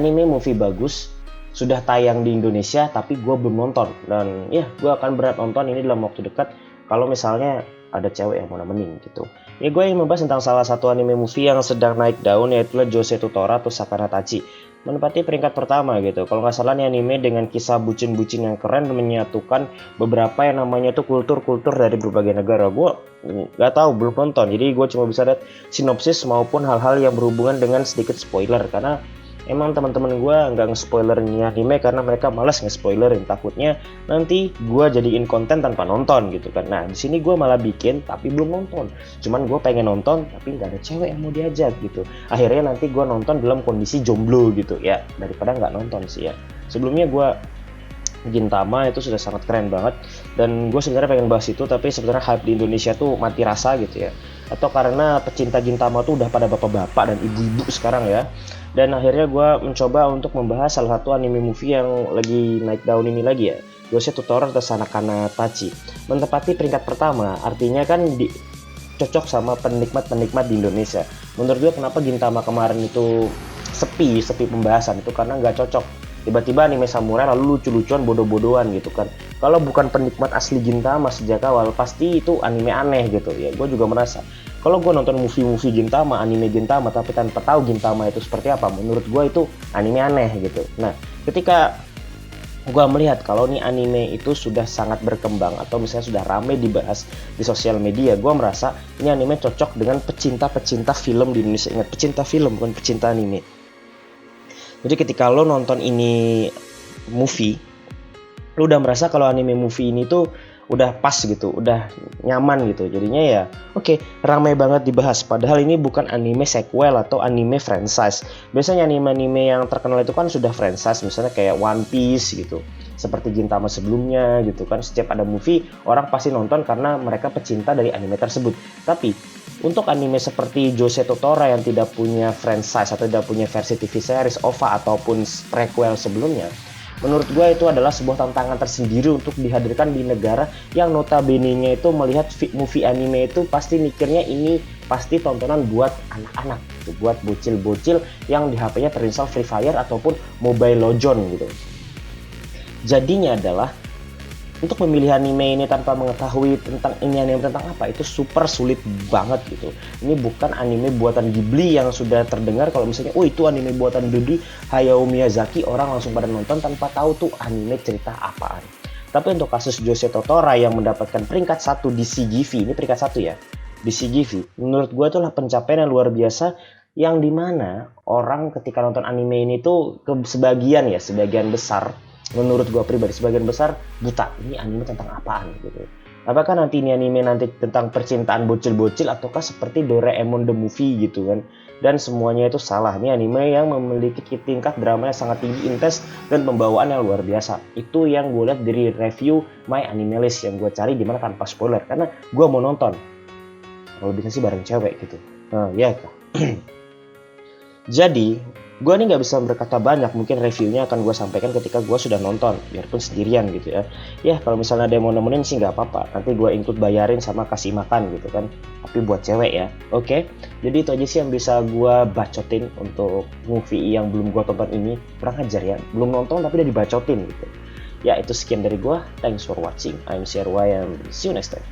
anime movie bagus sudah tayang di Indonesia tapi gue belum nonton, dan ya gue akan berat nonton ini dalam waktu dekat kalau misalnya ada cewek yang mau nemenin gitu. Ya gue ingin membahas tentang salah satu anime movie yang sedang naik daun, yaitu Jose Tutora atau Sakana Tachi, menempati peringkat pertama gitu. Kalau nggak salah nih anime dengan kisah bucin-bucin yang keren dan menyatukan beberapa yang namanya tuh kultur-kultur dari berbagai negara. Gue nggak tahu, belum nonton, jadi gue cuma bisa lihat sinopsis maupun hal-hal yang berhubungan dengan sedikit spoiler, karena emang teman-teman gue nggak nge-spoilerin anime karena mereka malas nge-spoilerin, takutnya nanti gue jadiin konten tanpa nonton gitu kan. Nah di sini gue malah bikin tapi belum nonton, cuman gue pengen nonton tapi nggak ada cewek yang mau diajak gitu. Akhirnya nanti gue nonton dalam kondisi jomblo gitu ya, daripada nggak nonton sih ya. Sebelumnya gue Gintama itu sudah sangat keren banget, dan gue sebenarnya pengen bahas itu, tapi sebenarnya hype di Indonesia tuh mati rasa gitu ya, atau karena pecinta Gintama tuh udah pada bapak-bapak dan ibu-ibu sekarang ya. Dan akhirnya gue mencoba untuk membahas salah satu anime movie yang lagi naik daun ini lagi ya, Jose Tutora atau Sakana Tachi, menempati peringkat pertama. Artinya kan cocok sama penikmat-penikmat di Indonesia. Menurut gue kenapa Gintama kemarin itu sepi pembahasan itu karena nggak cocok. Tiba-tiba anime samurai lalu lucu-lucuan, bodoh-bodohan gitu kan. Kalau bukan penikmat asli Gintama sejak awal, pasti itu anime aneh gitu ya. Gue juga merasa kalau gue nonton movie Gintama, anime Gintama, tapi tanpa tahu Gintama itu seperti apa, menurut gue itu anime aneh gitu. Nah ketika gue melihat kalau nih anime itu sudah sangat berkembang atau misalnya sudah ramai dibahas di sosial media, gue merasa ini anime cocok dengan pecinta-pecinta film di Indonesia. Ingat, pecinta film bukan pecinta anime. Jadi ketika lo nonton ini movie, lo udah merasa kalau anime movie ini tuh udah pas gitu, udah nyaman gitu. Jadinya ya oke, ramai banget dibahas. Padahal ini bukan anime sequel atau anime franchise. Biasanya anime-anime yang terkenal itu kan sudah franchise, misalnya kayak One Piece gitu, seperti Gintama sebelumnya gitu kan. Setiap ada movie, orang pasti nonton karena mereka pecinta dari anime tersebut. Tapi untuk anime seperti Jose Tutora yang tidak punya franchise atau tidak punya versi TV series, OVA ataupun prequel sebelumnya, menurut gue itu adalah sebuah tantangan tersendiri untuk dihadirkan di negara yang notabene-nya itu melihat movie anime itu pasti mikirnya ini pasti tontonan buat anak-anak gitu, buat bocil-bocil yang di HP-nya terinstall Free Fire ataupun Mobile Legends gitu. Jadinya adalah untuk memilih anime ini tanpa mengetahui tentang ini anime tentang apa, itu super sulit banget gitu. Ini bukan anime buatan Ghibli yang sudah terdengar kalau misalnya oh itu anime buatan Ghibli Hayao Miyazaki, orang langsung pada nonton tanpa tahu tuh anime cerita apaan. Tapi untuk kasus Jose Tutora yang mendapatkan peringkat 1 di CGV, ini peringkat 1 ya di CGV, menurut gue itulah pencapaian yang luar biasa, yang dimana orang ketika nonton anime ini tuh sebagian besar, menurut gue pribadi sebagian besar buta, ini anime tentang apaan gitu. Apakah nanti ini anime nanti tentang percintaan bocil-bocil ataukah seperti Doraemon the movie gitu kan. Dan semuanya itu salah. Ini anime yang memiliki tingkat drama yang sangat tinggi, intens, dan pembawaan yang luar biasa. Itu yang gue lihat dari review My Anime List yang gue cari dimana tanpa spoiler, karena gue mau nonton. Kalau bisa sih bareng cewek gitu. Nah ya kan. Jadi gue nih nggak bisa berkata banyak, mungkin reviewnya akan gue sampaikan ketika gue sudah nonton, biarpun sendirian gitu ya. Ya kalau misalnya ada yang mau nemenin sih nggak apa-apa, nanti gue include bayarin sama kasih makan gitu kan, tapi buat cewek ya. Oke, jadi itu aja sih yang bisa gue bacotin untuk movie yang belum gue tonton ini. Kurang ajar ya, belum nonton tapi udah dibacotin gitu. Ya itu sekian dari gue, thanks for watching, I'm Sherway and see you next time.